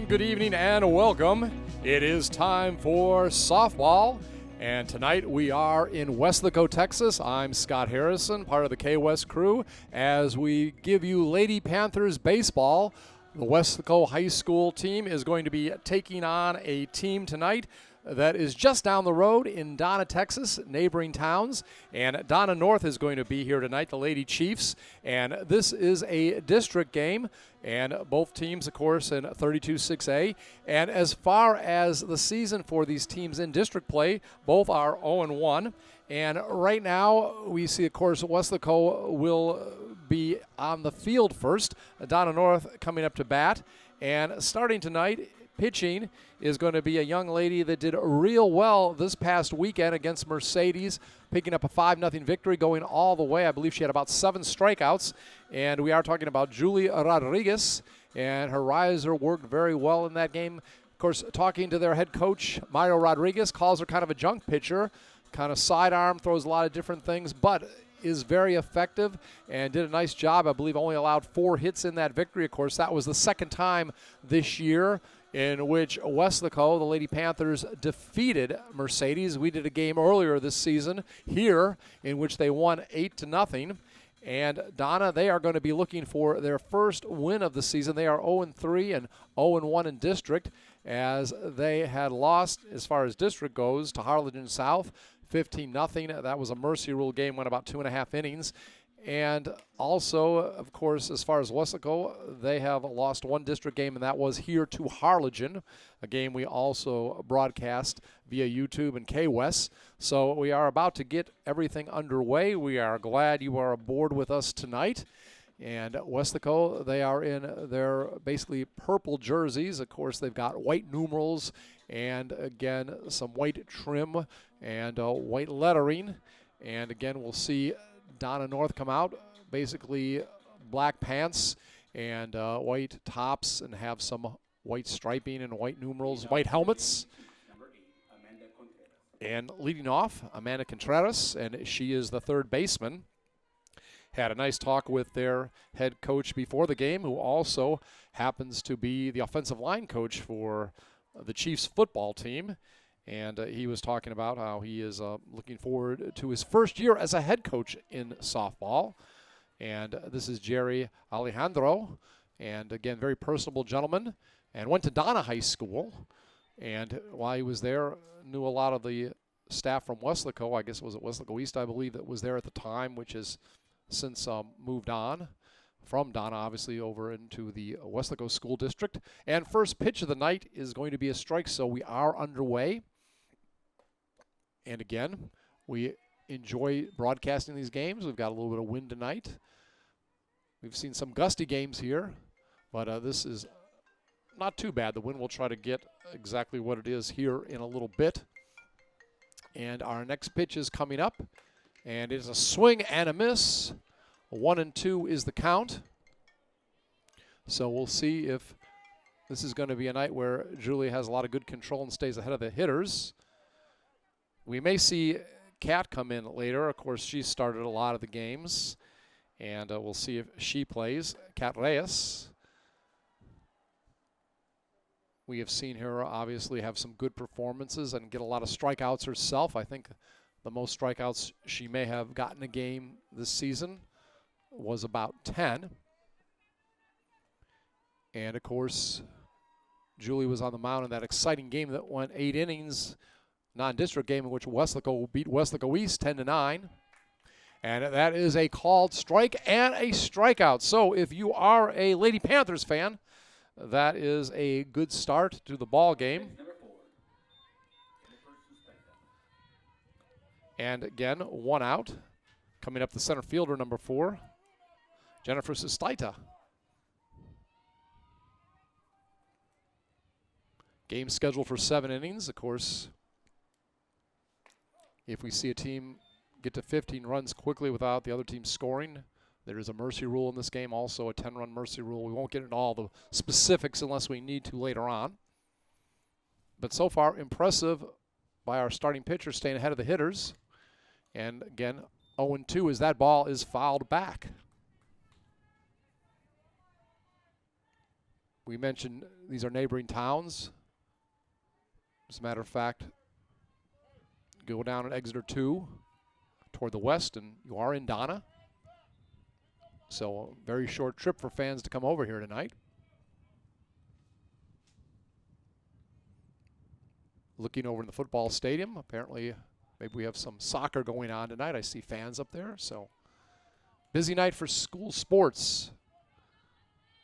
everyone. Good evening and welcome. It is time for softball, and tonight we are in Weslaco, Texas. I'm Scott Harrison, part of the K-West crew, as we give you Lady Panthers baseball. The Weslaco High School team is going to be taking on a team tonight that is just down the road in Donna, Texas, neighboring towns. And Donna North is going to be here tonight, the Lady Chiefs. And this is a district game. And both teams, of course, in 32-6A. And as far as the season for these teams in district play, both are 0-1. And right now we see, of course, Weslaco will be on the field first. Donna North coming up to bat. And starting tonight, pitching is going to be a young lady that did real well this past weekend against Mercedes, picking up a 5-0 victory, going all the way. I believe she had about 7 strikeouts. And we are talking about Julie Rodriguez, and her riser worked very well in that game. Of course, talking to their head coach, Mario Rodriguez, calls her kind of a junk pitcher, kind of sidearm, throws a lot of different things, but is very effective and did a nice job. I believe only allowed 4 hits in that victory. Of course, that was the second time this year in which Weslaco, the Lady Panthers, defeated Mercedes. We did a game earlier this season here in which they won 8-0. And Donna, they are going to be looking for their first win of the season. They are 0-3 and 0-1 in district, as they had lost, as far as district goes, to Harlingen South 15-0. That was a mercy rule game, went about 2.5 innings. And also, of course, as far as Weslaco, they have lost 1 district game, and that was here to Harlingen, a game we also broadcast via YouTube and K-West. So we are about to get everything underway. We are glad you are aboard with us tonight. And Weslaco, they are in their basically purple jerseys. Of course, they've got white numerals and, again, some white trim and white lettering. And, again, we'll see Donna North come out, basically black pants and white tops, and have some white striping and white numerals, white helmets. And leading off, Amanda Contreras, and she is the third baseman. Had a nice talk with their head coach before the game, who also happens to be the offensive line coach for the Chiefs football team. And he was talking about how he is looking forward to his first year as a head coach in softball. And this is Jerry Alejandro. And again, very personable gentleman. And went to Donna High School. And while he was there, knew a lot of the staff from Weslaco. I guess it was at Weslaco East, I believe, that was there at the time, which has since moved on from Donna, obviously, over into the Weslaco School District. And first pitch of the night is going to be a strike, so we are underway. And again, we enjoy broadcasting these games. We've got a little bit of wind tonight. We've seen some gusty games here, but this is not too bad. The wind will try to get exactly what it is here in a little bit. And our next pitch is coming up, and it's a swing and a miss. 1-2 is the count. So we'll see if this is going to be a night where Julie has a lot of good control and stays ahead of the hitters. We may see Kat come in later. Of course, she started a lot of the games, and we'll see if she plays. Kat Reyes. We have seen her obviously have some good performances and get a lot of strikeouts herself. I think the most strikeouts she may have gotten a game this season was about 10. And, of course, Julie was on the mound in that exciting game that went 8 innings, non-district game in which Weslaco beat Weslaco East 10-9. And that is a called strike and a strikeout. So if you are a Lady Panthers fan, that is a good start to the ball game. And again, 1 out. Coming up the center fielder, number 4, Jennifer Sustaita. Game scheduled for 7 innings. Of course, if we see a team get to 15 runs quickly without the other team scoring, there is a mercy rule in this game, also a 10-run mercy rule. We won't get into all the specifics unless we need to later on. But so far, impressive by our starting pitcher staying ahead of the hitters. And again, 0-2 as that ball is fouled back. We mentioned these are neighboring towns. As a matter of fact, go down at Exeter 2 toward the west, and you are in Donna. So a very short trip for fans to come over here tonight. Looking over in the football stadium, apparently maybe we have some soccer going on tonight. I see fans up there, so busy night for school sports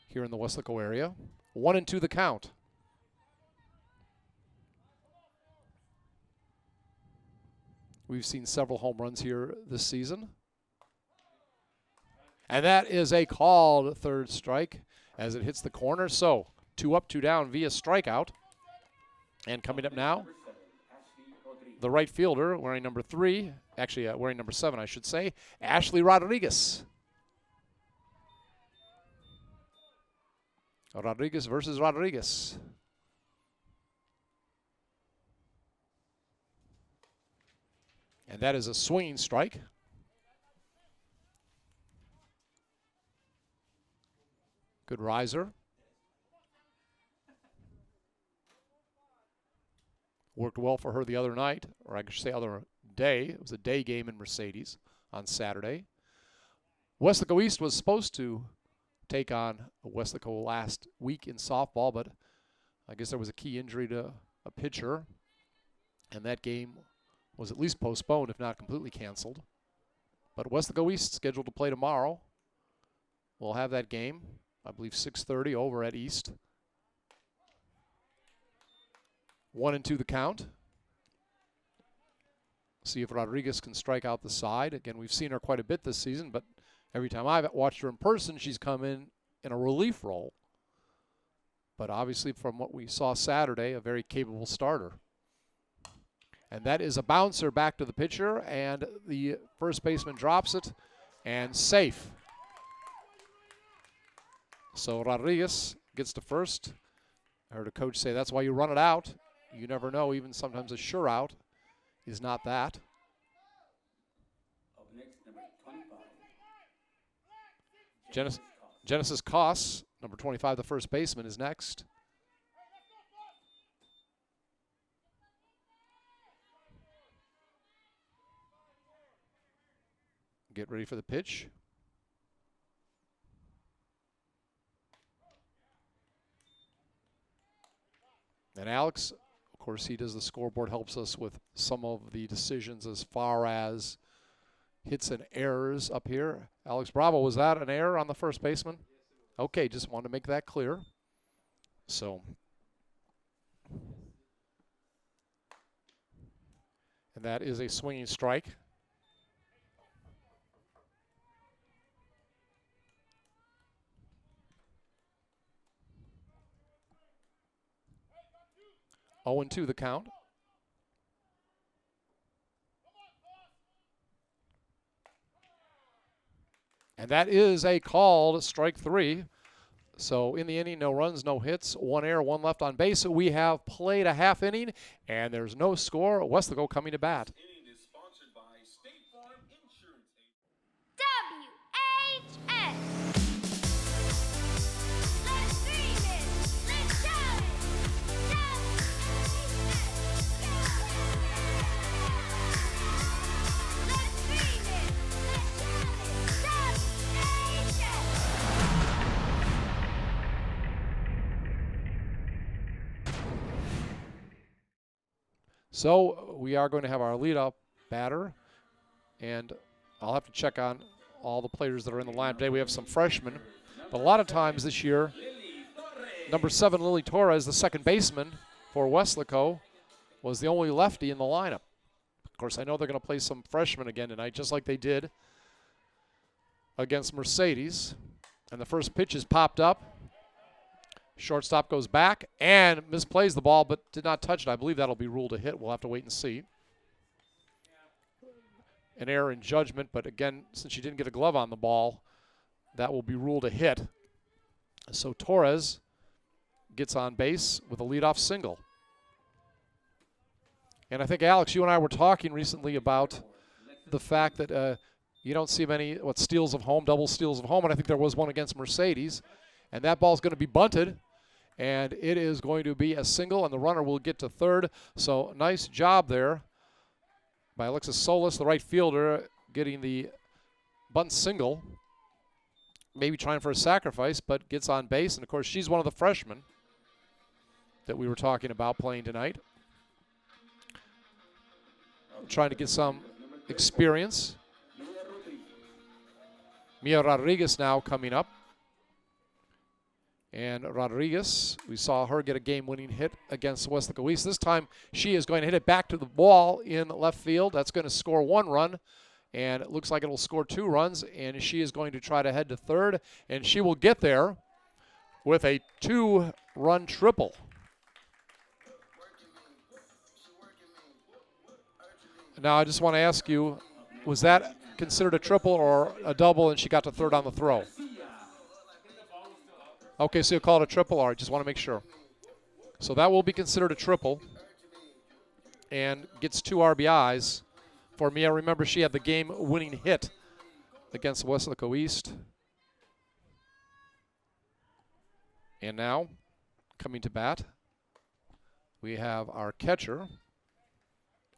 here in the Weslaco area. 1-2 the count. We've seen several home runs here this season. And that is a called third strike as it hits the corner. So 2 up, 2 down via strikeout. And coming up now, the right fielder wearing number 3, actually wearing number 7, I should say, Ashley Rodriguez. Rodriguez versus Rodriguez. And that is a swinging strike. Good riser. Worked well for her the other night, or I should say other day. It was a day game in Mercedes on Saturday. Weslaco East was supposed to take on Weslaco last week in softball, but I guess there was a key injury to a pitcher, and that game was at least postponed, if not completely canceled. But Weslaco East scheduled to play tomorrow. We'll have that game, I believe 6:30 over at East. 1-2 the count. See if Rodriguez can strike out the side. Again, we've seen her quite a bit this season, but every time I've watched her in person, she's come in a relief role. But obviously from what we saw Saturday, a very capable starter. And that is a bouncer back to the pitcher, and the first baseman drops it, and safe. So Rodriguez gets to first. I heard a coach say that's why you run it out. You never know, even sometimes a sure out is not that. Up next, number 25. Genesis Koss, number 25, the first baseman, is next. Get ready for the pitch. And Alex, of course, he does the scoreboard, helps us with some of the decisions as far as hits and errors up here. Alex Bravo, was that an error on the first baseman? Okay, just wanted to make that clear. So, and that is a swinging strike. 0-2 the count. And that is a called strike 3. So in the inning, no runs, no hits, 1 error, 1 left on base. So we have played a half inning, and there's no score. Weslaco coming to bat. Inning is sponsored by State Farm Insurance. WHS. Let's dream it. Let's shout it. Let's dream it. Let's shout it. So we are going to have our leadoff batter, and I'll have to check on all the players that are in the line today. We have some freshmen, but a lot of times this year, number 7, Lily Torres, the second baseman for Weslaco, was the only lefty in the lineup. Of course, I know they're going to play some freshmen again tonight, just like they did against Mercedes. And the first pitch is popped up. Shortstop goes back and misplays the ball, but did not touch it. I believe that'll be ruled a hit. We'll have to wait and see. An error in judgment, but again, since she didn't get a glove on the ball, that will be ruled a hit. So Torres gets on base with a leadoff single. And I think, Alex, you and I were talking recently about the fact that you don't see many steals of home, double steals of home, and I think there was one against Mercedes. And that ball's going to be bunted. and it is going to be a single, and the runner will get to third. So nice job there by Alexis Solis, the right fielder, getting the bunt single. Maybe trying for a sacrifice, but gets on base. And, of course, she's one of the freshmen that we were talking about playing tonight. Trying to get some experience. Mia Rodriguez now coming up. And Rodriguez, we saw her get a game-winning hit against Weslaco East. This time she is going to hit it back to the wall in left field. That's going to score 1 run. And it looks like it'll score 2 runs. And she is going to try to head to third. And she will get there with a 2-run triple. Now, I just want to ask you, was that considered a triple or a double and she got to third on the throw? Okay, so you'll call it a triple. All right, just want to make sure. So that will be considered a triple and gets 2 RBIs for Mia. Remember, she had the game-winning hit against Weslaco East. And now, coming to bat, we have our catcher,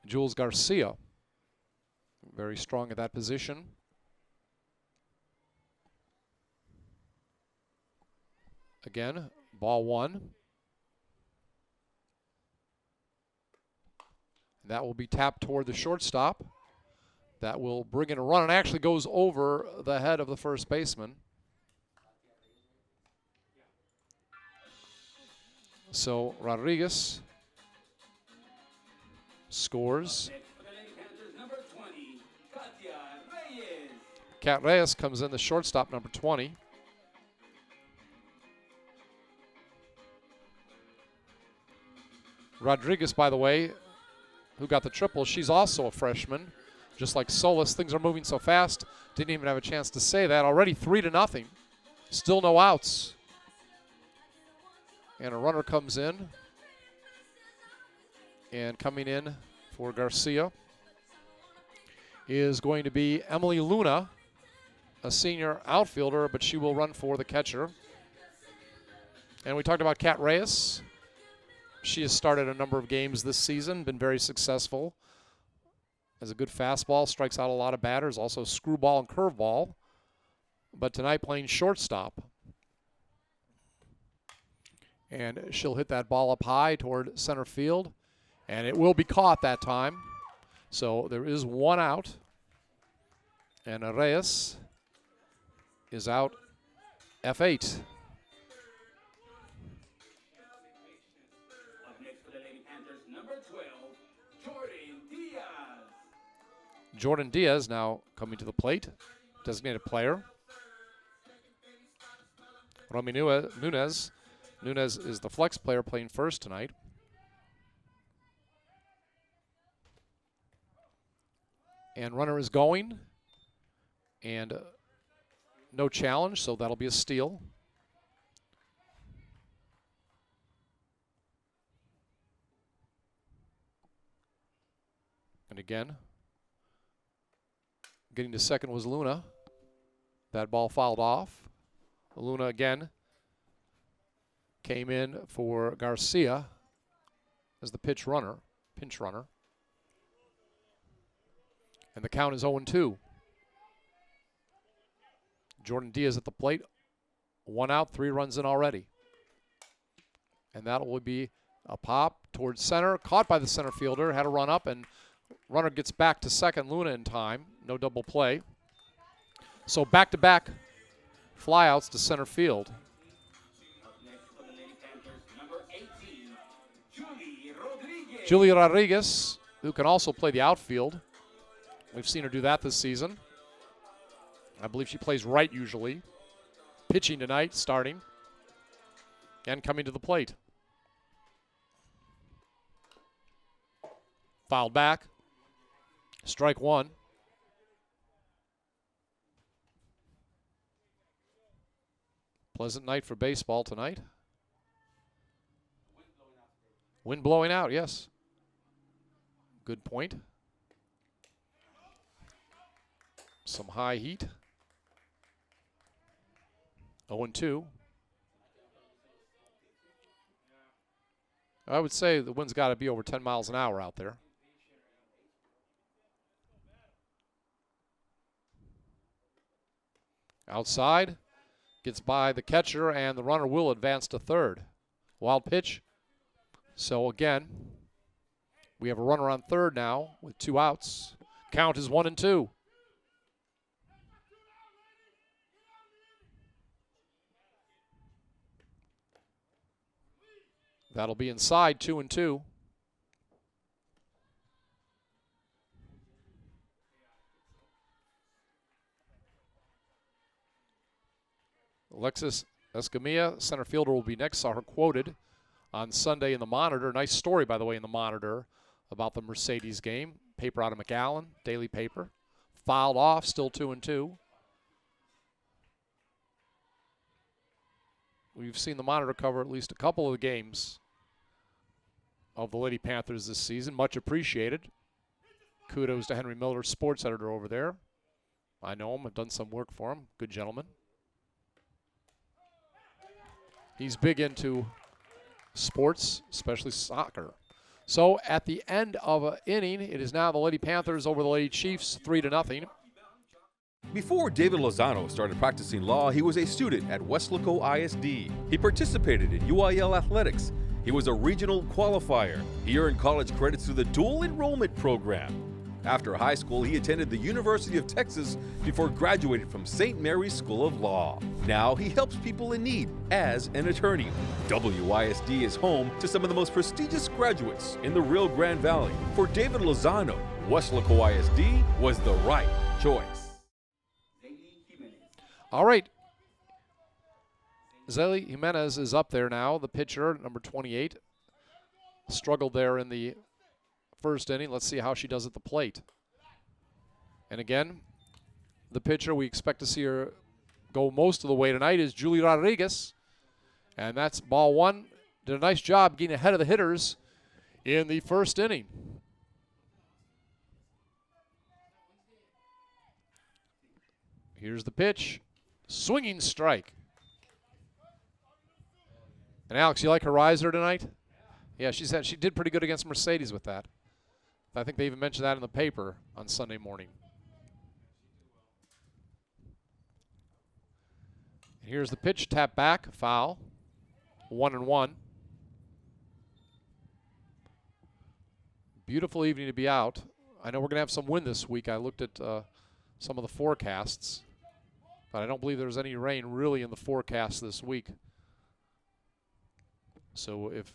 Jules Garcia, very strong at that position. Again, ball 1. That will be tapped toward the shortstop. That will bring in a run and actually goes over the head of the first baseman. So Rodriguez scores. Kat Reyes comes in, the shortstop, number 20. Rodriguez, by the way, who got the triple, she's also a freshman. Just like Solis, things are moving so fast. Didn't even have a chance to say that. Already 3-0. Still no outs. And a runner comes in. And coming in for Garcia is going to be Emily Luna, a senior outfielder, but she will run for the catcher. And we talked about Kat Reyes. She has started a number of games this season, been very successful. Has a good fastball, strikes out a lot of batters, also screwball and curveball. But tonight playing shortstop. And she'll hit that ball up high toward center field. And it will be caught that time. So there is 1 out. And Reyes is out F8. Up next for the Lady Panthers, number 12, Jordan Diaz. Jordan Diaz now coming to the plate. Designated player. Romy Nunez. Nunez is the flex player playing first tonight. And runner is going. And no challenge, so that'll be a steal. And again, getting to second was Luna. That ball fouled off. Luna again came in for Garcia as the pinch runner. And the count is 0-2. Jordan Diaz at the plate. 1 out, 3 runs in already. And that will be a pop towards center. Caught by the center fielder. Had a run up, and runner gets back to second. Luna in time. No double play. So back-to-back flyouts to center field. Up next for the Lady Panthers, number 18, Julie Rodriguez. Julie Rodriguez, who can also play the outfield. We've seen her do that this season. I believe she plays right usually. Pitching tonight, starting. And coming to the plate. Fouled back. Strike 1. Pleasant night for baseball tonight. Wind blowing out, yes. Good point. Some high heat. 0-2. I would say the wind's got to be over 10 miles an hour out there. Outside, gets by the catcher, and the runner will advance to third. Wild pitch. So again, we have a runner on third now with 2 outs. Count is 1-2. That'll be inside, 2-2. Alexis Escamilla, center fielder, will be next. Saw her quoted on Sunday in the Monitor. Nice story, by the way, in the Monitor about the Mercedes game. Paper out of McAllen, daily paper. Fouled off, still 2-2. We've seen the Monitor cover at least a couple of the games of the Lady Panthers this season. Much appreciated. Kudos to Henry Miller, sports editor over there. I know him. I've done some work for him. Good gentleman. He's big into sports, especially soccer. So at the end of an inning, it is now the Lady Panthers over the Lady Chiefs, 3-0. Before David Lozano started practicing law, he was a student at Weslaco ISD. He participated in UIL athletics. He was a regional qualifier. He earned college credits through the dual enrollment program. After high school, he attended the University of Texas before graduating from St. Mary's School of Law. Now he helps people in need as an attorney. WISD is home to some of the most prestigious graduates in the Rio Grande Valley. For David Lozano, Weslaco ISD was the right choice. All right. Zeli Jimenez is up there now, the pitcher, number 28. Struggled there in the first inning. Let's see how she does at the plate. And again, the pitcher, we expect to see her go most of the way tonight, is Julie Rodriguez. And that's ball one. Did a nice job getting ahead of the hitters in the first inning. Here's the pitch. Swinging strike. And Alex, you like her riser tonight? Yeah, she did pretty good against Mercedes with that. I think they even mentioned that in the paper on Sunday morning. And here's the pitch, tap back, foul. 1-1. Beautiful evening to be out. I know we're going to have some wind this week. I looked at some of the forecasts, but I don't believe there's any rain really in the forecast this week. So if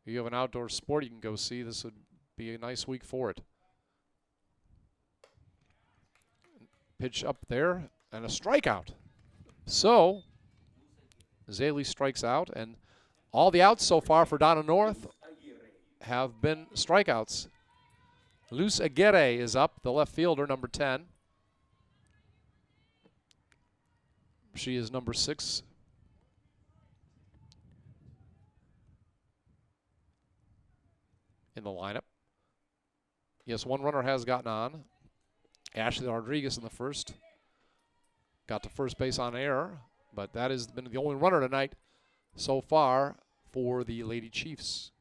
you have an outdoor sport you can go see, this would be a nice week for it. Pitch up there and a strikeout. So Zaley strikes out, and all the outs so far for Donna North have been strikeouts. Luz Aguirre is up, the left fielder, number 10. She is number 6. In the lineup. Yes, one runner has gotten on. Ashley Rodriguez in the first. Got to first base on error, but that has been the only runner tonight so far for the Lady Chiefs.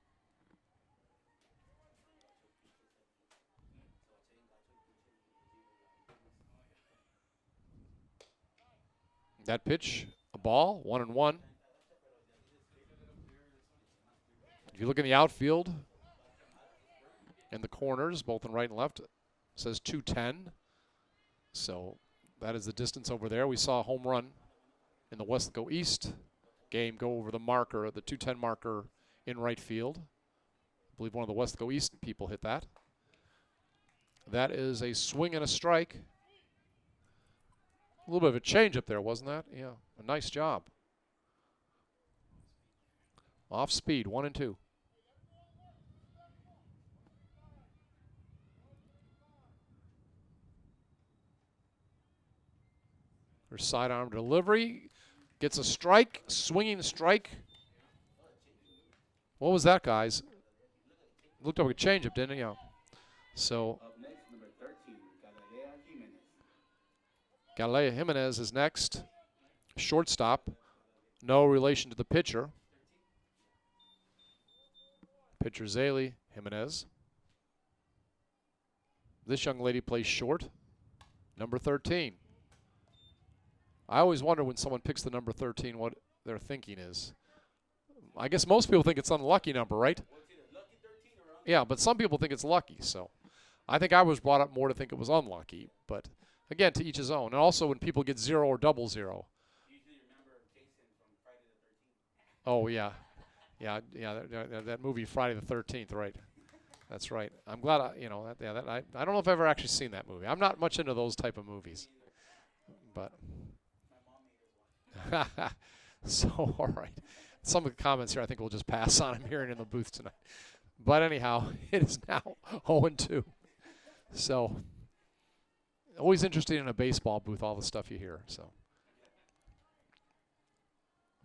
That pitch, a ball, 1-1. If you look in the outfield, in the corners, both in right and left, it says 210. So that is the distance over there. We saw a home run in the Weslaco East game go over the marker, the 210 marker in right field. I believe one of the Weslaco East people hit that. That is a swing and a strike. A little bit of a change up there, wasn't that? Yeah, a nice job. Off speed, 1-2. Her sidearm delivery, gets a strike, swinging strike. What was that, guys? Looked like a changeup, didn't it? Yeah. So Up next, number 13, Galilea Jimenez. Galilea Jimenez is next. Shortstop. No relation to the pitcher. Pitcher Zaley Jimenez. This young lady plays short, number 13. I always wonder when someone picks the number 13 what their thinking is. I guess most people think it's an unlucky number, right? Yeah, but some people think it's lucky. So I think I was brought up more to think it was unlucky. But again, to each his own. And also when people get 0 or double 0. Oh, yeah. Yeah, that movie Friday the 13th, right. That's right. I'm glad, I don't know if I've ever actually seen that movie. I'm not much into those type of movies. But so, all right. Some of the comments here I think we'll just pass on. I'm hearing in the booth tonight. But anyhow, it is now 0-2. So, always interested in a baseball booth, all the stuff you hear. So,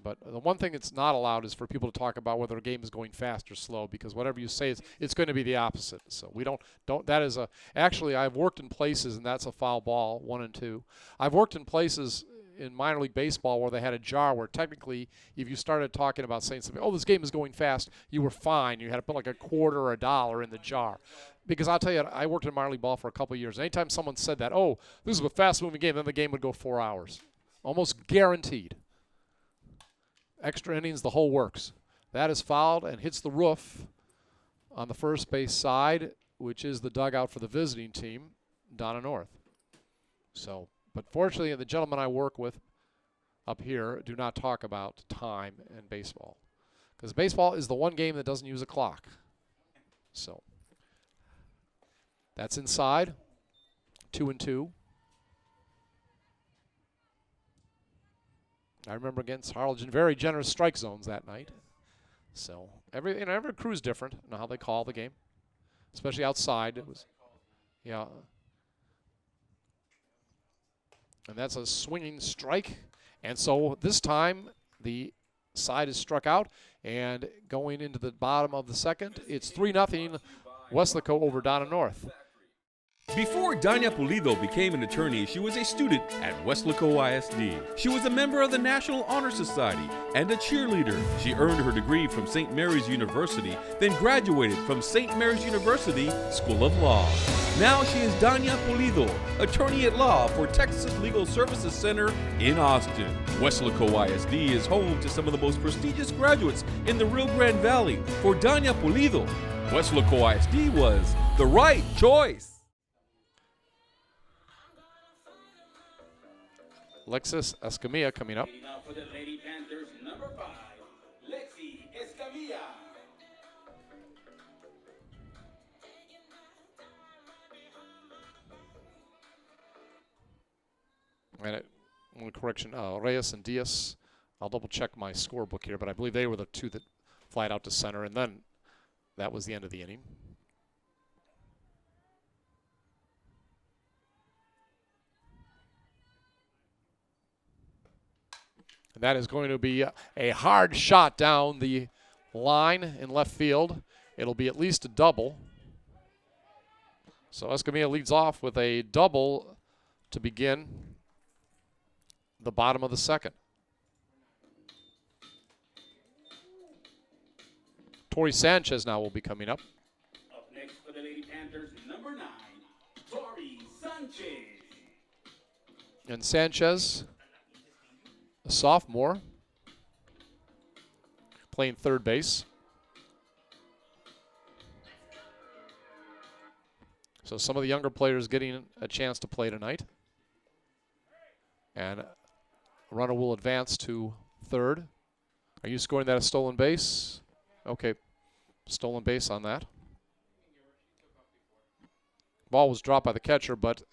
but the one thing that's not allowed is for people to talk about whether a game is going fast or slow, because whatever you say, it's going to be the opposite. So we don't. That is a. Actually, I've worked in places, and that's a foul ball, 1 and 2. I've worked in places in minor league baseball where they had a jar where technically if you started talking about saying something, oh, this game is going fast, you were fine. You had to put like a quarter or $1 in the jar. Because I'll tell you, I worked in minor league ball for a couple of years. Anytime someone said that, oh, this is a fast-moving game, then the game would go 4 hours. Almost guaranteed. Extra innings, the whole works. That is fouled and hits the roof on the first base side, which is the dugout for the visiting team, Donna North. So, but fortunately, the gentlemen I work with up here do not talk about time in baseball, because baseball is the one game that doesn't use a clock. So that's inside, 2 and 2. I remember against Harlingen, very generous strike zones that night. So every crew's different in how they call the game, especially outside. It was, yeah. And that's a swinging strike. And so this time the side is struck out, and going into the bottom of the second, it's 3-0 Weslaco over Donna North. Before Donna Pulido became an attorney, she was a student at Weslaco ISD. She was a member of the National Honor Society and a cheerleader. She earned her degree from St. Mary's University, then graduated from St. Mary's University School of Law. Now she is Donna Pulido, attorney at law for Texas Legal Services Center in Austin. Weslaco ISD is home to some of the most prestigious graduates in the Rio Grande Valley. For Donna Pulido, Weslaco ISD was the right choice. Alexis Escamilla coming up. Leading off for the Lady Panthers, number 5, Lexi Escamilla. And one correction, Reyes and Diaz. I'll double check my scorebook here, but I believe they were the two that flied out to center, and then that was the end of the inning. And that is going to be a hard shot down the line in left field. It'll be at least a double. So Escamilla leads off with a double to begin the bottom of the second. Tori Sanchez now will be coming up. Up next for the Lady Panthers, number 9, Tori Sanchez. And Sanchez, a sophomore, playing third base. So some of the younger players getting a chance to play tonight. And a runner will advance to third. Are you scoring that a stolen base? Okay, stolen base on that. Ball was dropped by the catcher, but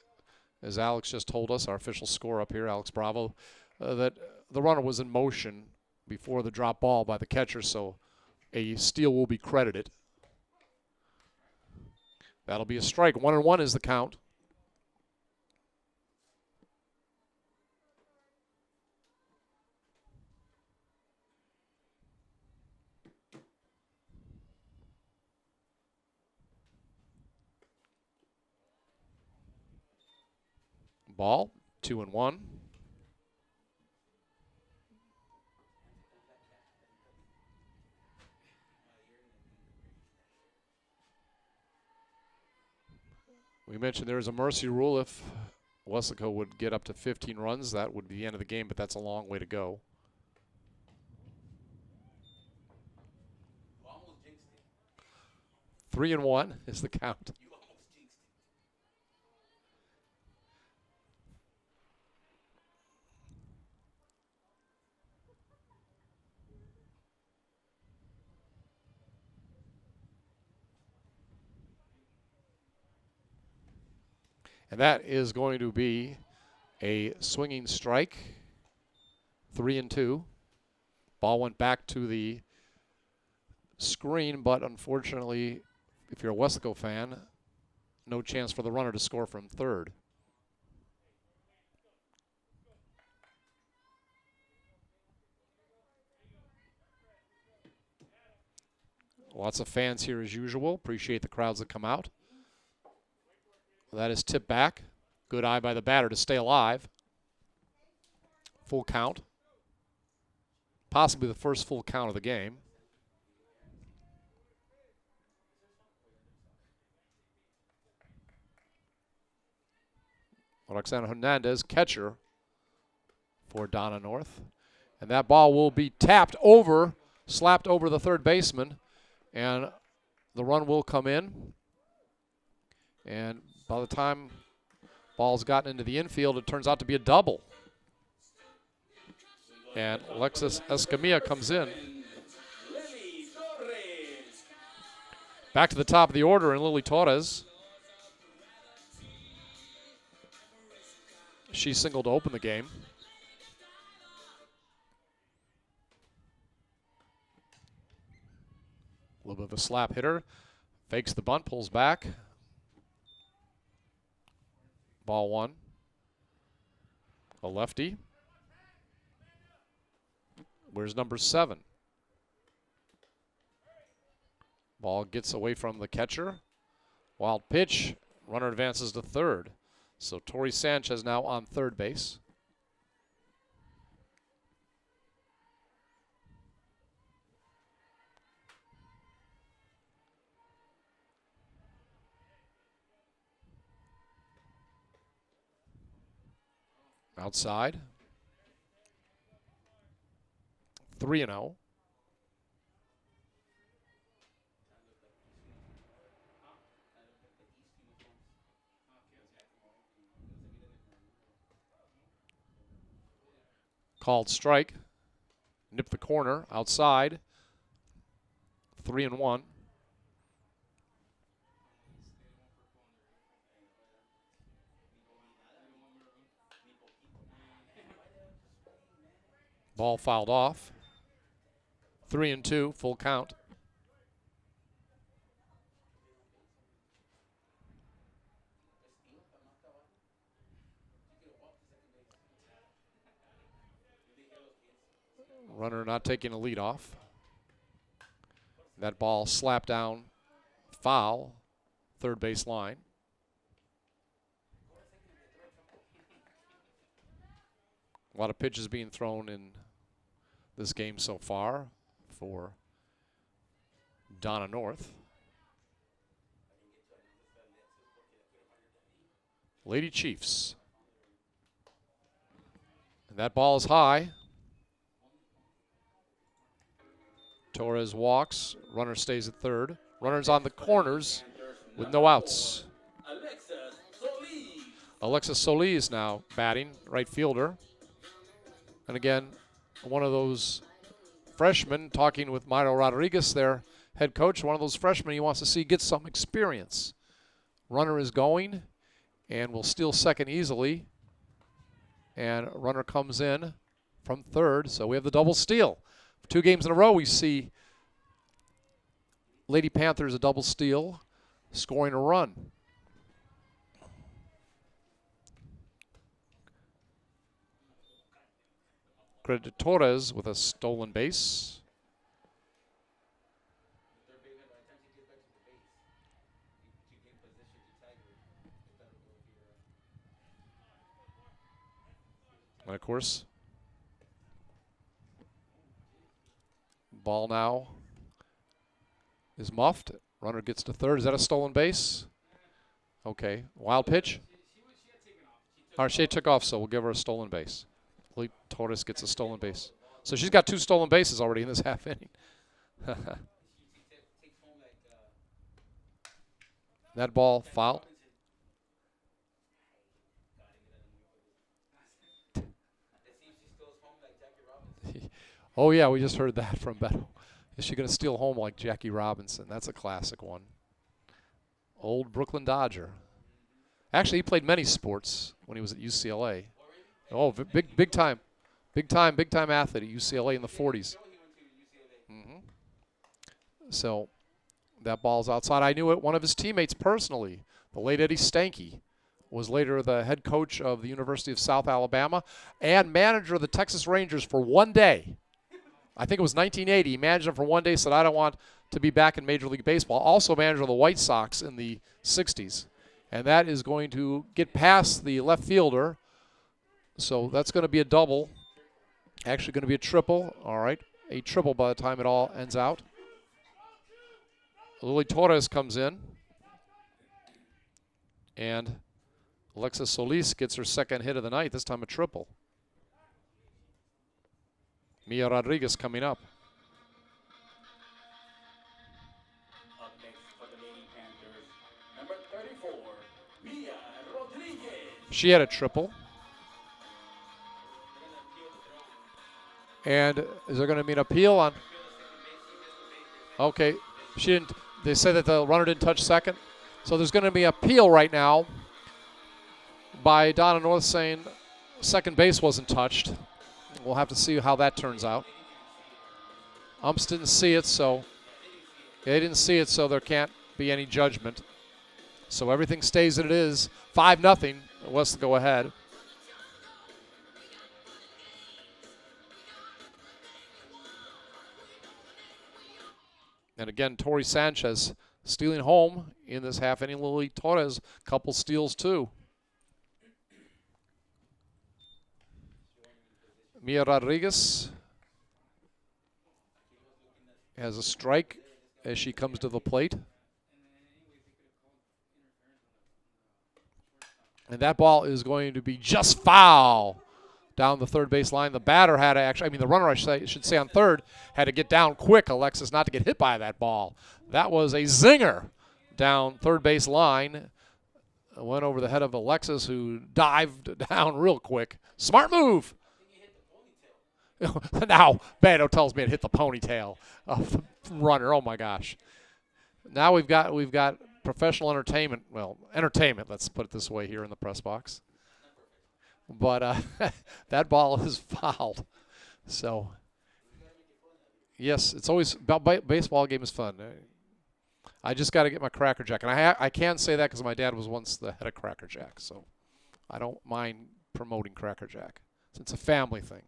as Alex just told us, our official score up here, Alex Bravo, that the runner was in motion before the drop ball by the catcher, so a steal will be credited. That'll be a strike. 1-1 is the count. Ball, 2-1. We mentioned there is a mercy rule. If Weslaco would get up to 15 runs, that would be the end of the game, but that's a long way to go. You almost jinxed it. 3-1 is the count. You almost jinxed it. And that is going to be a swinging strike. 3-2. Ball went back to the screen, but unfortunately, if you're a Weslaco fan, no chance for the runner to score from third. Lots of fans here as usual. Appreciate the crowds that come out. That is tipped back. Good eye by the batter to stay alive. Full count. Possibly the first full count of the game. Roxana Hernandez, catcher for Donna North. And that ball will be tapped over, slapped over the third baseman, and the run will come in. And by the time ball's gotten into the infield, it turns out to be a double. And Alexis Escamilla comes in. Lily Torres. Back to the top of the order, and Lily Torres. She singled to open the game. A little bit of a slap hitter. Fakes the bunt, pulls back. Ball one. A lefty. Where's number 7? Ball gets away from the catcher. Wild pitch. Runner advances to third. So Tori Sanchez now on third base. Outside. 3-0. Called strike. Nip the corner. Outside. 3-1. Ball fouled off. 3-2, full count. Runner not taking a lead off. That ball slapped down, foul, third base line. A lot of pitches being thrown in this game so far for Donna North. Lady Chiefs. And that ball is high. Torres walks. Runner stays at third. Runner's on the corners with no outs. Alexis Solis. Alexis Solis now batting, right fielder. And again, one of those freshmen, talking with Myro Rodriguez, their head coach, one of those freshmen he wants to see get some experience. Runner is going and will steal second easily. And runner comes in from third, so we have the double steal. 2 games in a row we see Lady Panthers a double steal, scoring a run. Credit to Torres with a stolen base. And of course, ball now is muffed. Runner gets to third. Is that a stolen base? Okay, wild pitch. All right, she took off, so we'll give her a stolen base. Lee Torres gets a stolen base. So she's got 2 stolen bases already in this half inning. That ball fouled. Oh, yeah, we just heard that from Beto. Is she going to steal home like Jackie Robinson? That's a classic one. Old Brooklyn Dodger. Actually, he played many sports when he was at UCLA. Oh, big time athlete at UCLA in the 40s. So that ball's outside. I knew it. One of his teammates personally, the late Eddie Stanky, was later the head coach of the University of South Alabama and manager of the Texas Rangers for one day. I think it was 1980. He managed them for one day, said, I don't want to be back in Major League Baseball. Also manager of the White Sox in the 60s. And that is going to get past the left fielder. So that's going to be a double. Actually going to be a triple. All right, a triple by the time it all ends out. Lily Torres comes in. And Alexis Solis gets her second hit of the night, this time a triple. Mia Rodriguez coming up. Up next for the Lady Panthers, number 34, Mia Rodriguez. She had a triple. And is there going to be an appeal on? Okay, she didn't. They said that the runner didn't touch second, so there's going to be an appeal right now by Donna North saying second base wasn't touched. We'll have to see how that turns out. Umps didn't see it, so they didn't see it, so there can't be any judgment. So everything stays as it is. 5-0. Let's go ahead. And again, Tori Sanchez stealing home in this half inning. Lily Torres, couple steals too. Mia Rodriguez has a strike as she comes to the plate. And that ball is going to be just foul down the third base line. The batter had to actually, the runner, I should say on third, had to get down quick, Alexis, not to get hit by that ball. That was a zinger down third base line. Went over the head of Alexis, who dived down real quick. Smart move. Now, Beto tells me it hit the ponytail of the runner. Oh my gosh! Now we've got professional entertainment. Well, entertainment. Let's put it this way here in the press box. But that ball is fouled. So yes, it's always baseball game is fun. I just got to get my Cracker Jack, and I can say that because my dad was once the head of Cracker Jack, so I don't mind promoting Cracker Jack. It's a family thing.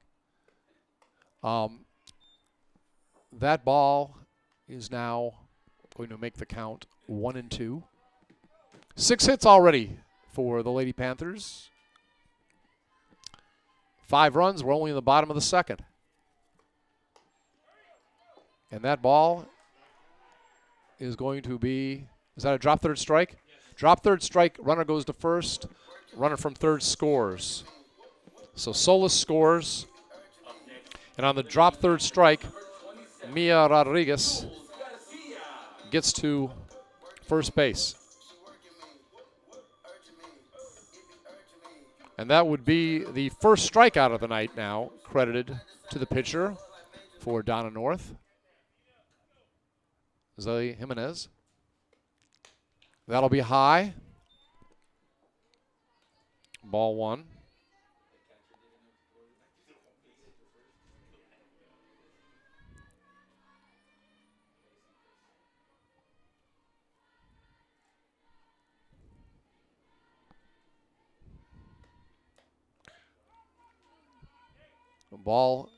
That ball is now going to make the count 1-2. 6 hits already for the Lady Panthers. 5 runs. We're only in the bottom of the second. And that ball is going to be, is that a drop third strike? Yes. Drop third strike, runner goes to first, runner from third scores. So Solis scores. And on the drop third strike, Mia Rodriguez gets to first base. And that would be the first strikeout of the night now, credited to the pitcher for Donna North. Zoe Jimenez. That'll be high. Ball 1. The ball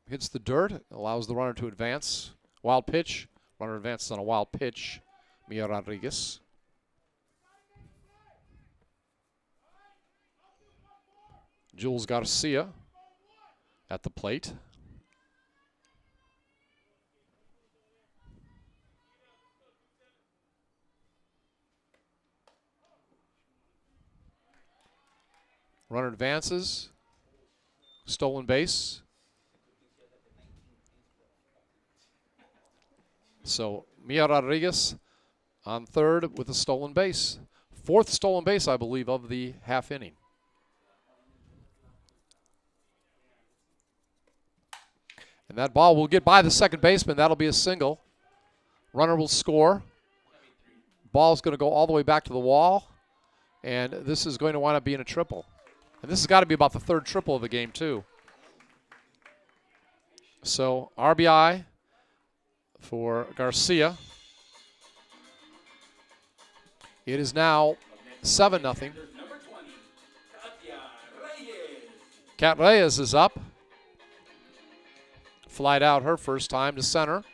hits the dirt, allows the runner to advance. Wild pitch. Runner advances on a wild pitch. Mia Rodriguez. Jules Garcia at the plate. Runner advances. Stolen base. So Mia Rodriguez on third with a stolen base. Fourth stolen base, I believe, of the half inning. And that ball will get by the second baseman. That'll be a single. Runner will score. Ball's going to go all the way back to the wall. And this is going to wind up being a triple. And this has got to be about the third triple of the game, too. So RBI for Garcia. It is now 7-0. Number 20, Cat Reyes is up. Flied out her first time to center.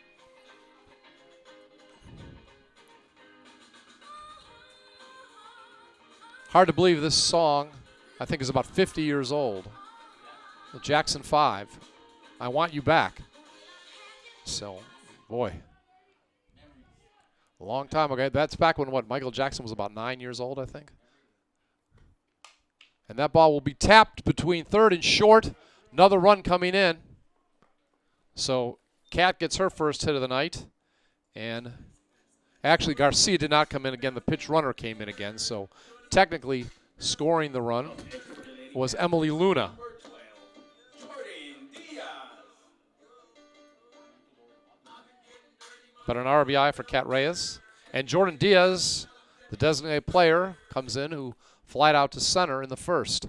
Hard to believe this song, I think, is about 50 years old. The Jackson 5, I Want You Back. So, boy, a long time ago. That's back when, what, Michael Jackson was about 9 years old, I think. And that ball will be tapped between third and short. Another run coming in. So Cat gets her first hit of the night. And actually Garcia did not come in again. The pitch runner came in again. So technically scoring the run was Emily Luna. number 12, Jordan Diaz. But an RBI for Cat Reyes. And Jordan Diaz, the designated player, comes in who flied out to center in the first.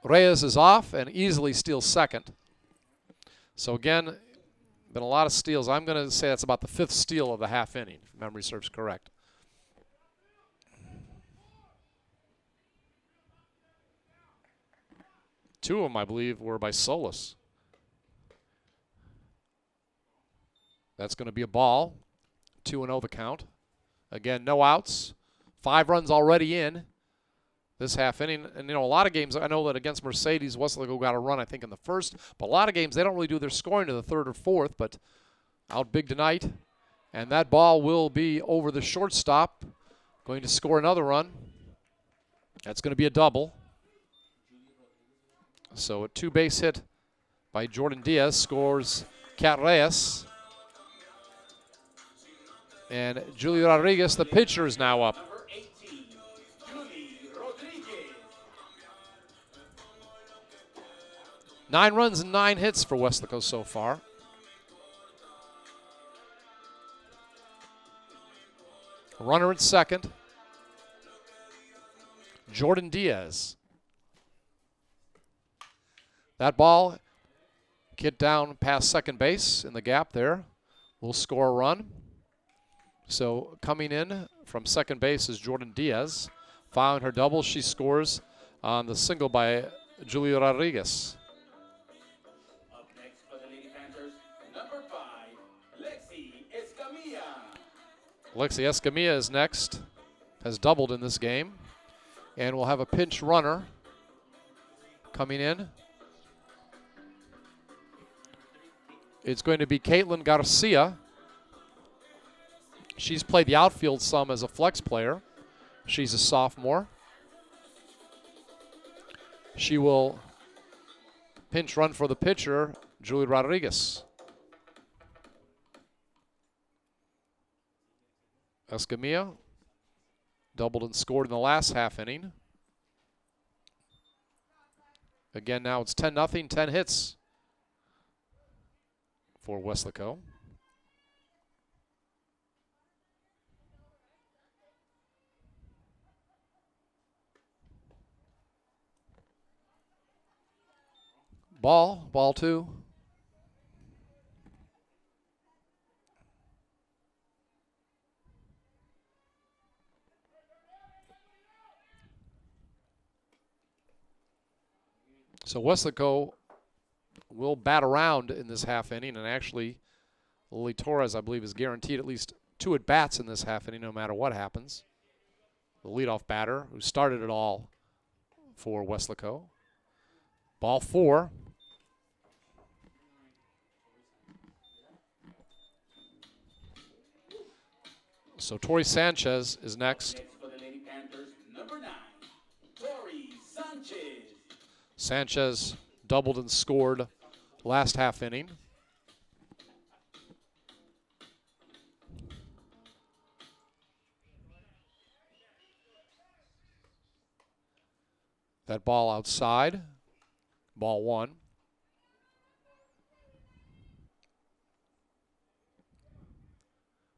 Reyes is off and easily steals second. So again, been a lot of steals. I'm going to say that's about the fifth steal of the half inning, if memory serves correct. Two of them, I believe, were by Solis. That's going to be a ball. 2-0 the count. Again, no outs. 5 runs already in this half inning. And, you know, a lot of games, I know that against Mercedes, Weslaco got a run, I think, in the first. But a lot of games, they don't really do their scoring to the third or fourth. But out big tonight. And that ball will be over the shortstop. Going to score another run. That's going to be a double. So a 2-base hit by Jordan Diaz scores Cat Reyes. And Julie Rodriguez, the pitcher, is now up. Number 18, Julie Rodriguez. 9 runs and 9 hits for Weslaco so far. Runner at second. Jordan Diaz. That ball, get down past second base in the gap there. Will score a run. So coming in from second base is Jordan Diaz. Following her double, she scores on the single by Julia Rodriguez. Up next for the Lady Panthers, number 5, Lexi Escamilla. Lexi Escamilla is next. Has doubled in this game. And we'll have a pinch runner coming in. It's going to be Caitlin Garcia. She's played the outfield some as a flex player. She's a sophomore. She will pinch run for the pitcher, Julie Rodriguez. Escamilla doubled and scored in the last half inning. Again, now it's 10-0, 10 hits for Weslaco. Ball 2. So Weslaco will bat around in this half inning, and actually Lily Torres, I believe, is guaranteed at least 2 at-bats in this half inning no matter what happens. The leadoff batter who started it all for Weslaco. Ball 4. So Tori Sanchez is next. Next for the Lady Panthers, number 9, Sanchez doubled and scored last half inning. That ball outside. Ball one.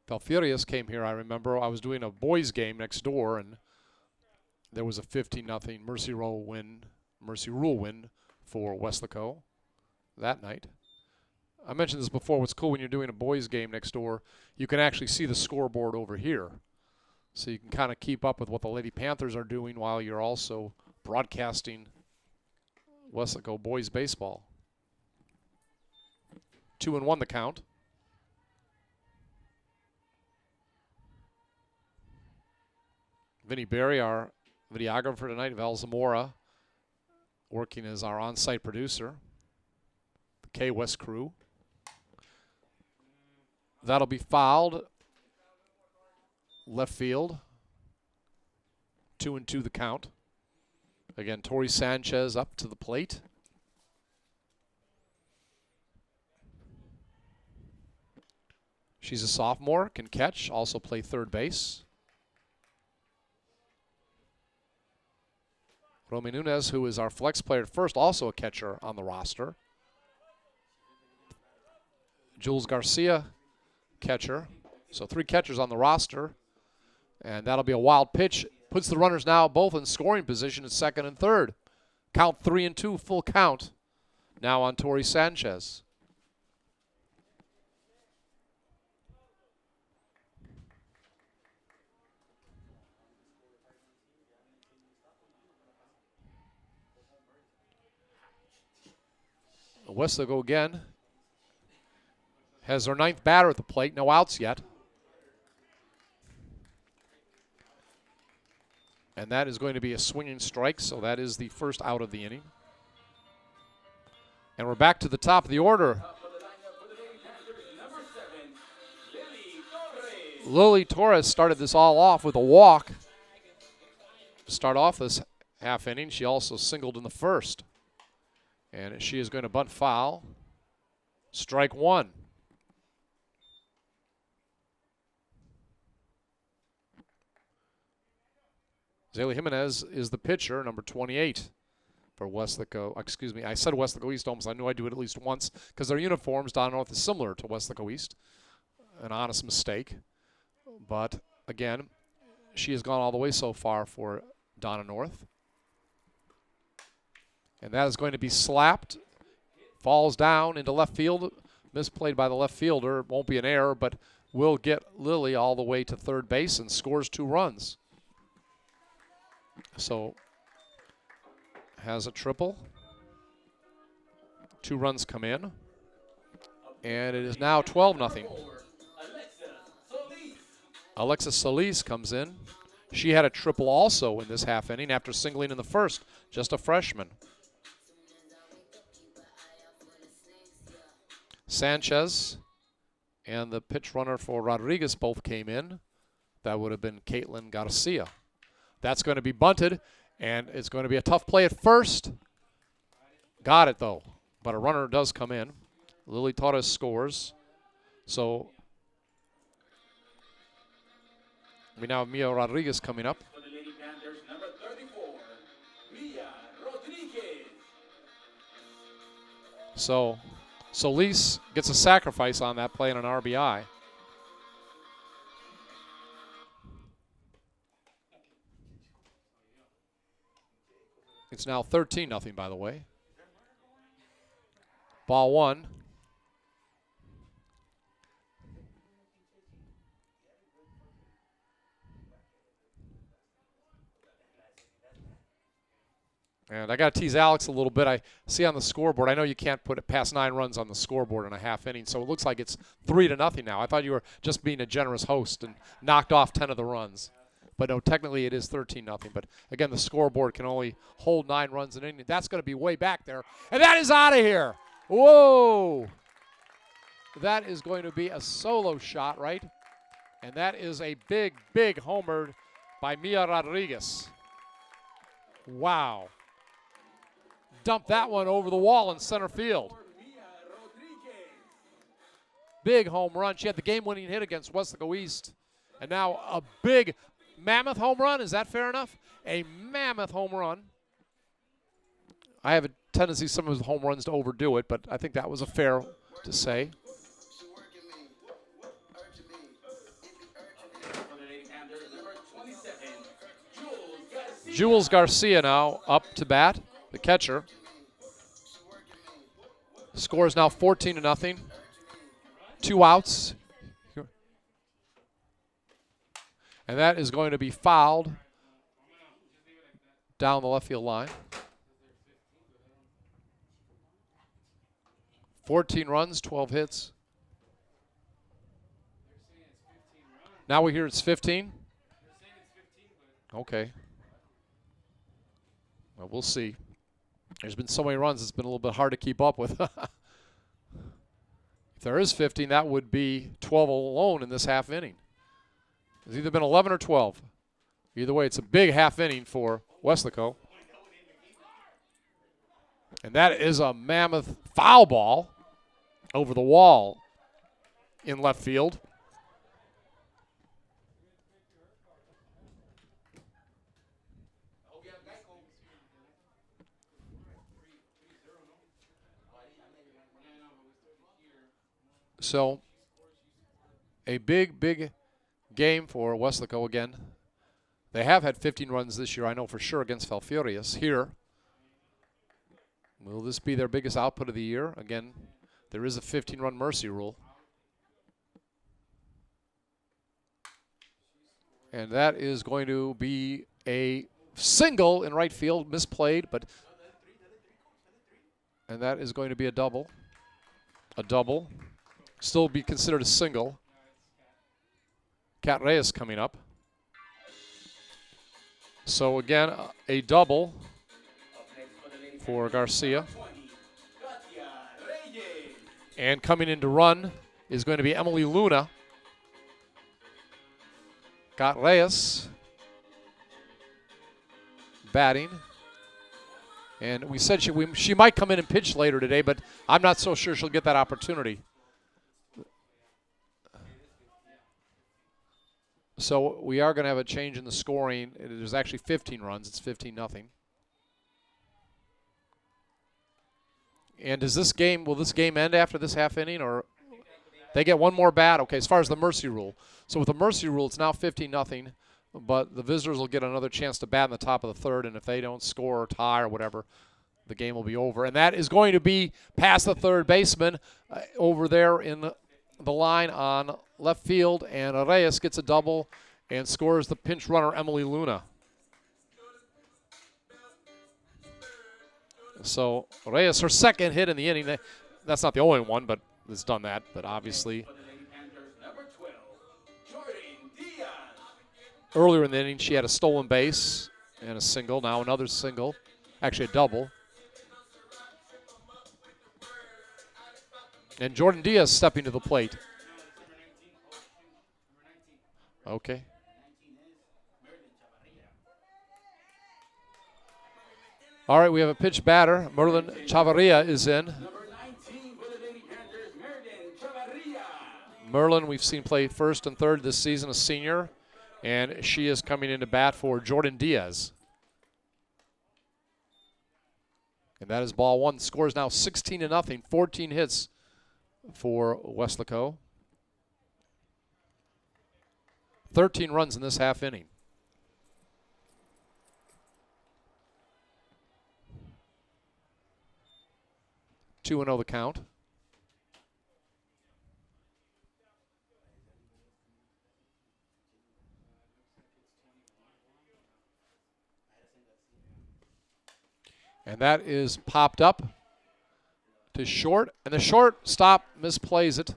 Falfurious came here, I remember. I was doing a boys game next door, and there was a 15-0 Mercy Rule win for Weslaco that night. I mentioned this before. What's cool when you're doing a boys game next door, you can actually see the scoreboard over here. So you can kind of keep up with what the Lady Panthers are doing while you're also broadcasting Weslaco boys baseball. 2-1 the count. Vinny Berry, our videographer tonight, Val Zamora, working as our on-site producer. The K-West crew. That'll be fouled. Left field. 2-2 the count. Again, Tori Sanchez up to the plate. She's a sophomore, can catch, also play third base. Romy Nunez, who is our flex player at first, also a catcher on the roster. Jules Garcia, catcher. So 3 catchers on the roster. And that'll be a wild pitch. Puts the runners now both in scoring position at second and third. Count 3-2, full count. Now on Tori Sanchez. Weslaco again has their 9th batter at the plate. No outs yet. And that is going to be a swinging strike, so that is the first out of the inning. And we're back to the top of the order. Lily Torres started this all off with a walk to start off this half inning. She also singled in the first. And she is going to bunt foul. Strike one. Zaylee Jimenez is the pitcher, number 28 for Weslaco. Excuse me, I said Weslaco East almost. I knew I'd do it at least once because their uniforms down north is similar to Weslaco East. An honest mistake. But, again, she has gone all the way so far for Donna North. And that is going to be slapped. Falls down into left field. Misplayed by the left fielder. It won't be an error, but will get Lily all the way to third base and scores 2 runs. So, has a triple. 2 runs come in. And it is now 12-0. Alexis Solis comes in. She had a triple also in this half inning after singling in the first. Just a freshman. Sanchez and the pitch runner for Rodriguez both came in. That would have been Caitlin Garcia. That's going to be bunted, and it's going to be a tough play at first. Got it, though. But a runner does come in. Lily Torres scores. So we now have Mia Rodriguez coming up. For the Lady Panthers, number 34, Mia Rodriguez. So Solis gets a sacrifice on that play and an RBI. It's now 13-0, by the way. Ball one. And I got to tease Alex a little bit. I see on the scoreboard, I know you can't put it past 9 runs on the scoreboard in a half inning, so it looks like it's 3-0 now. I thought you were just being a generous host and knocked off 10 of the runs. But no, technically it is 13-0. But again, the scoreboard can only hold 9 runs in an inning. That's going to be way back there. And that is out of here. Whoa. That is going to be a solo shot, right? And that is a big, big homer by Mia Rodriguez. Wow. dumped that one over the wall in center field. Big home run. She had the game-winning hit against Weslaco East. And now a big mammoth home run. Is that fair enough? A mammoth home run. I have a tendency some of his home runs to overdo it, but I think that was a fair to say. Jules Garcia now up to bat, the catcher. Score is now 14-0. 2 outs. And that is going to be fouled down the left field line. 14 runs, 12 hits. Now we hear it's 15. Okay. Well, we'll see. There's been so many runs, it's been a little bit hard to keep up with. If there is 15, that would be 12 alone in this half inning. It's either been 11 or 12. Either way, it's a big half inning for Weslaco. And that is a mammoth foul ball over the wall in left field. So a big, big game for Weslaco again. They have had 15 runs this year, I know for sure, against Falfurrias here. Will this be their biggest output of the year? Again, there is a 15-run mercy rule. And that is going to be a single in right field, misplayed, and that is going to be a double. A double. Still be considered a single. Cat Reyes coming up. So again, a double for Garcia. And coming in to run is going to be Emily Luna. Cat Reyes batting. And we said she might come in and pitch later today, but I'm not so sure she'll get that opportunity. So we are going to have a change in the scoring. There's actually 15 runs. It's 15-0. And will this game end after this half inning, or they get one more bat? Okay, as far as the mercy rule. So with the mercy rule, it's now 15-0, but the visitors will get another chance to bat in the top of the third, and if they don't score or tie or whatever, the game will be over. And that is going to be past the third baseman over there in the line on left field, and Reyes gets a double and scores the pinch runner, Emily Luna. So Reyes, her second hit in the inning. That's not the only one, but it's done that. But obviously, earlier in the inning, she had a stolen base and a single. Now another single, actually a double. And Jordan Diaz stepping to the plate. Okay. All right, we have a pitch batter. Merlin Chavarria is in. Merlin, we've seen play first and third this season, a senior, and she is coming in to bat for Jordan Diaz. And that is ball one. The score is now 16-0, 14 hits for Weslaco. 13 runs in this half inning. 2-0 the count. And that is popped up to short, and the shortstop misplays it,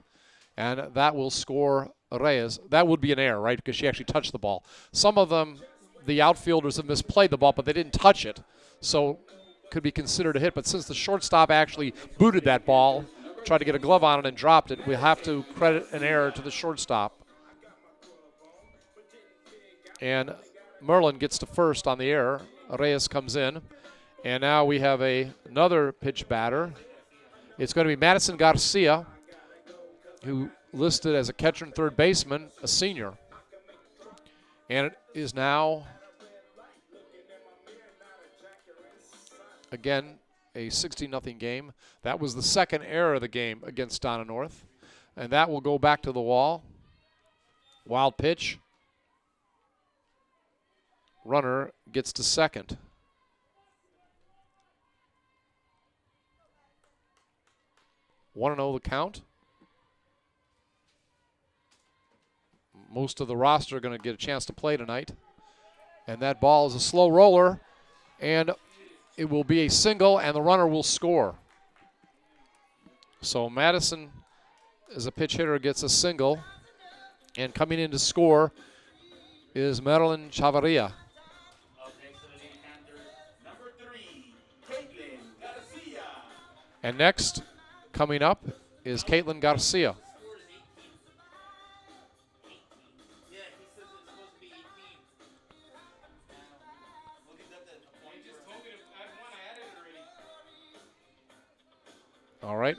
and that will score Reyes. That would be an error, right, because she actually touched the ball. Some of them, the outfielders have misplayed the ball, but they didn't touch it, so could be considered a hit. But since the shortstop actually booted that ball, tried to get a glove on it and dropped it, we'll have to credit an error to the shortstop. And Merlin gets to first on the error. Reyes comes in. And now we have another pitch batter. It's going to be Madison Garcia, who listed as a catcher and third baseman, a senior. And it is now, again, a 16-0 game. That was the second error of the game against Donna North. And that will go back to the wall. Wild pitch. Runner gets to second. 1-0 the count. Most of the roster are going to get a chance to play tonight. And that ball is a slow roller, and it will be a single, and the runner will score. So Madison, as a pitch hitter, gets a single, and coming in to score is Marilyn Chavarria. Up next to the Lady Panthers, number 3, Caitlin Garcia. And next, coming up, is Caitlin Garcia. All right,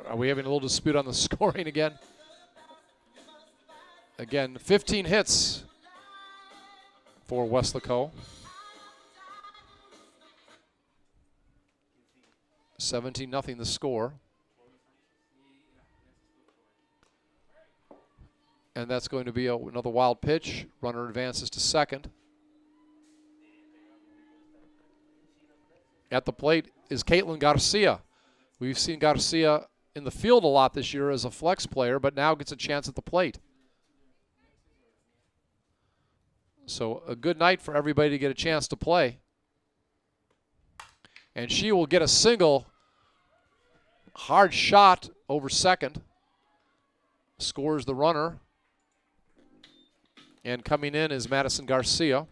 are we having a little dispute on the scoring again? Again, 15 hits for Weslaco. 17-0 the score. And that's going to be another wild pitch. Runner advances to second. At the plate is Caitlin Garcia. We've seen Garcia in the field a lot this year as a flex player, but now gets a chance at the plate. So a good night for everybody to get a chance to play. And she will get a single. Hard shot over second. Scores the runner. And coming in is Madison Garcia.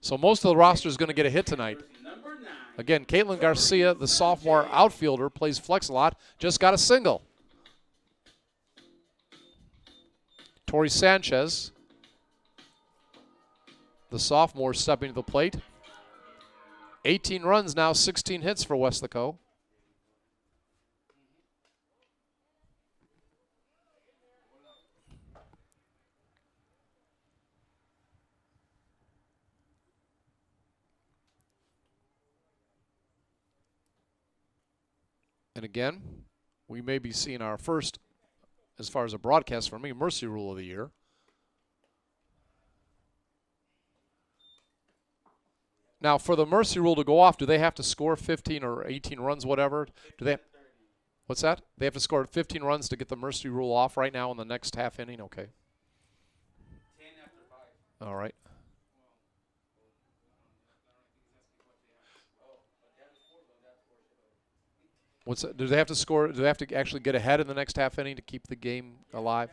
So most of the roster is going to get a hit tonight. Again, Caitlin Garcia, the sophomore outfielder, plays flex a lot, just got a single. Tori Sanchez, the sophomore, stepping to the plate. 18 runs now, 16 hits for Weslaco. And again, we may be seeing our first, as far as a broadcast for me, mercy rule of the year. Now, for the mercy rule to go off, do they have to score 15 or 18 runs, whatever? Do they? What's that? They have to score 15 runs to get the mercy rule off right now in the next half inning? Okay. 10 after 5. All right. What's that? Do they have to score? Do they have to actually get ahead in the next half inning to keep the game alive?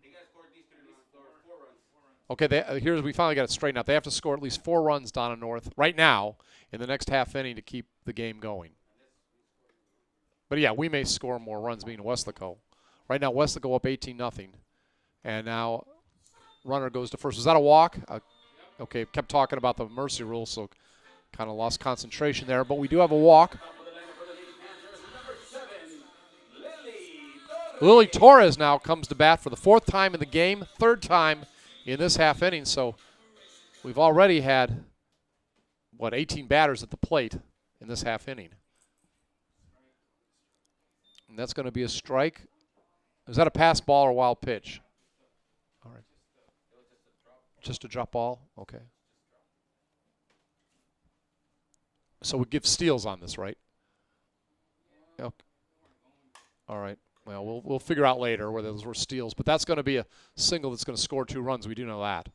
They got to score at least 4 runs. Okay, here's we finally got it straightened out. They have to score at least 4 runs, Donna North, right now in the next half inning to keep the game going. But yeah, we may score more runs being Weslaco. Right now, Weslaco up 18-0, and now runner goes to first. Was that a walk? Okay, kept talking about the mercy rule, so kind of lost concentration there. But we do have a walk. Lily Torres now comes to bat for the 4th time in the game, 3rd time in this half inning. So we've already had, 18 batters at the plate in this half inning. And that's going to be a strike. Is that a pass ball or a wild pitch? All right. Just a drop ball? Okay. So we give steals on this, right? Okay. All right. Well, we'll figure out later whether those were steals, but that's going to be a single that's going to score 2 runs. We do know that.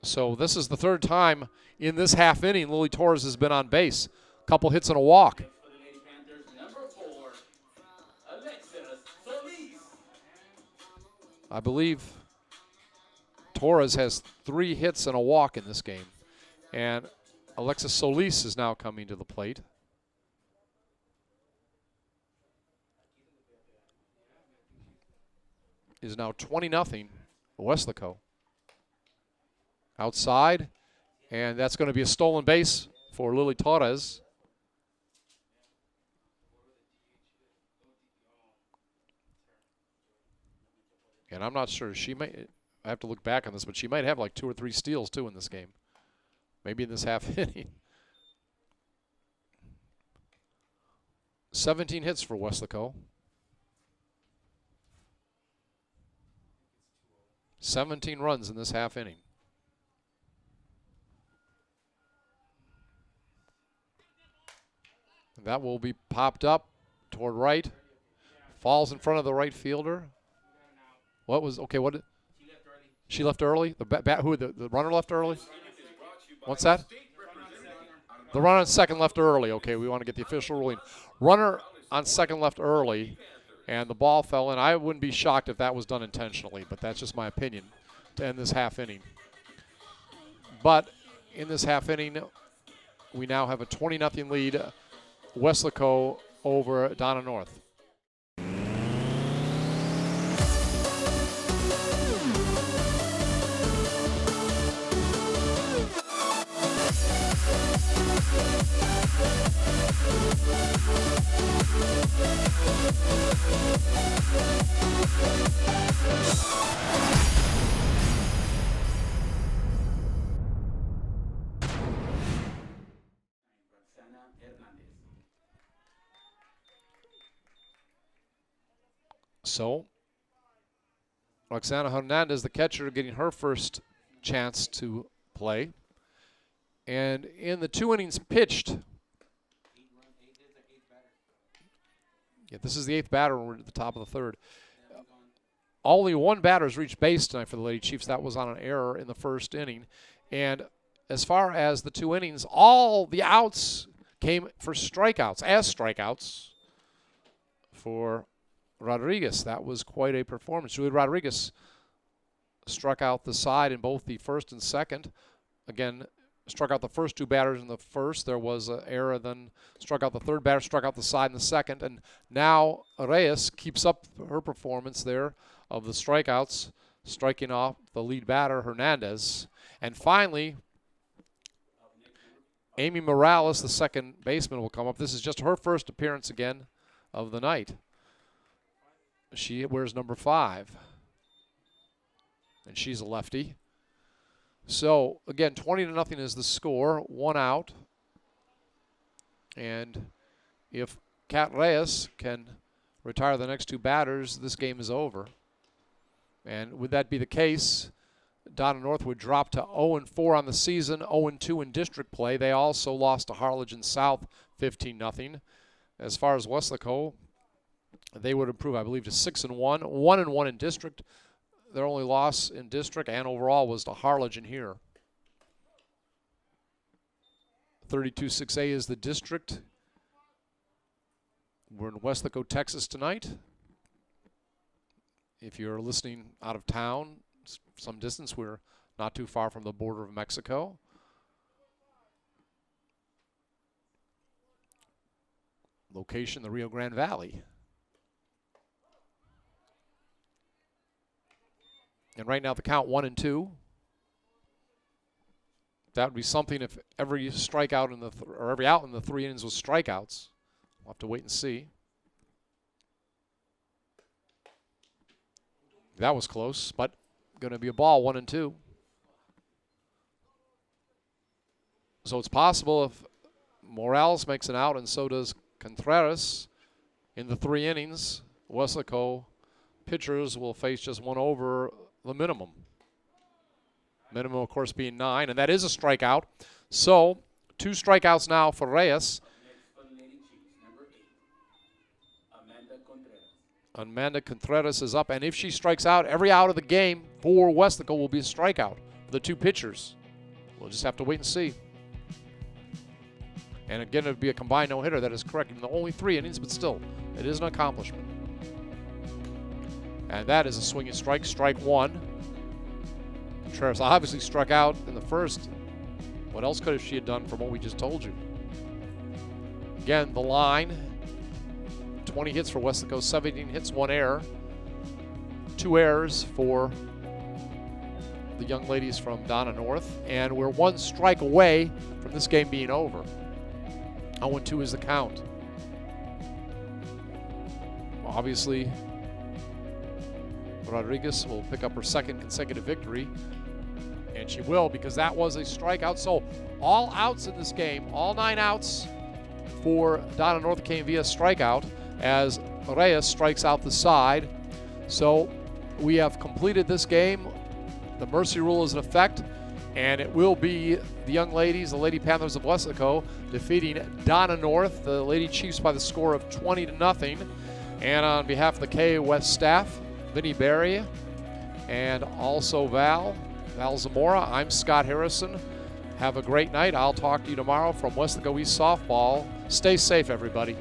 So this is the 3rd time in this half inning Lily Torres has been on base. A couple hits and a walk. I believe Torres has 3 hits and a walk in this game. And Alexis Solis is now coming to the plate. Is now 20-0 Weslaco. outside, and that's going to be a stolen base for Lily Torres. And I'm not sure. I have to look back on this, but she might have like 2 or 3 steals too in this game. Maybe in this half inning. 17 hits for Weslaco. 17 runs in this half inning. And that will be popped up toward right. Falls in front of the right fielder. What was, okay, what did, she left early? The runner left early? What's that? The runner on second left early. Okay, we want to get the official ruling. Runner on second left early, and the ball fell in. I wouldn't be shocked if that was done intentionally, but that's just my opinion to end this half inning. But in this half inning, we now have a 20-0 lead, Weslaco over Donna North. So, Roxana Hernandez, the catcher, getting her first chance to play. And in the 2 innings pitched, yeah, this is the 8th batter. We're at the top of the 3rd. Only 1 batter has reached base tonight for the Lady Chiefs. That was on an error in the 1st inning. And as far as the 2 innings, all the outs came for strikeouts, as strikeouts for Rodriguez. That was quite a performance. Julie Rodriguez struck out the side in both the 1st and 2nd. Again, struck out the first 2 batters in the 1st. There was an error, then struck out the 3rd batter, struck out the side in the 2nd. And now Reyes keeps up her performance there of the strikeouts, striking off the lead batter, Hernandez. And finally, Amy Morales, the second baseman, will come up. This is just her first appearance again of the night. She wears number 5. And she's a lefty. So, again, 20-0 is the score. 1 out. And if Kat Reyes can retire the next 2 batters, this game is over. And would that be the case, Donna North would drop to 0-4 on the season, 0-2 in district play. They also lost to Harlingen South 15-0. As far as Weslaco, they would improve, I believe, to 6-1, 1-1 in district. Their only loss in district and overall was to Harlingen here. 32-6A is the district. We're in Weslaco, Texas tonight. If you're listening out of town, some distance, we're not too far from the border of Mexico. Location, the Rio Grande Valley. And right now the count 1-2. That would be something if every strikeout in the or every out in the 3 innings was strikeouts. We'll have to wait and see. That was close, but going to be a ball, 1-2. So it's possible if Morales makes an out and so does Contreras in the 3 innings, Weslaco pitchers will face just 1 over the minimum. Minimum, of course, being 9, and that is a strikeout. So 2 strikeouts now for Reyes. Amanda Contreras is up, and if she strikes out, every out of the game for Weslaco will be a strikeout for the 2 pitchers. We'll just have to wait and see. And again, it would be a combined no-hitter. That is correct. In the only 3 innings, but still, it is an accomplishment. And that is a swinging strike, strike 1. Contreras obviously struck out in the 1st. What else could she have done from what we just told you? Again, the line, 20 hits for Weslaco, 17 hits, 1 error. 2 errors for the young ladies from Donna North, and we're one strike away from this game being over. 0-2 is the count. Well, obviously, Rodriguez will pick up her second consecutive victory, and she will, because that was a strikeout. So all outs in this game, all 9 outs for Donna North came via strikeout as Reyes strikes out the side. So we have completed this game. The mercy rule is in effect, and it will be the young ladies, the Lady Panthers of Weslaco, defeating Donna North, the Lady Chiefs, by the score of 20-0. And on behalf of the K West staff, Vinny Barry, and also Val Zamora, I'm Scott Harrison. Have a great night. I'll talk to you tomorrow from Weslaco East Softball. Stay safe, everybody.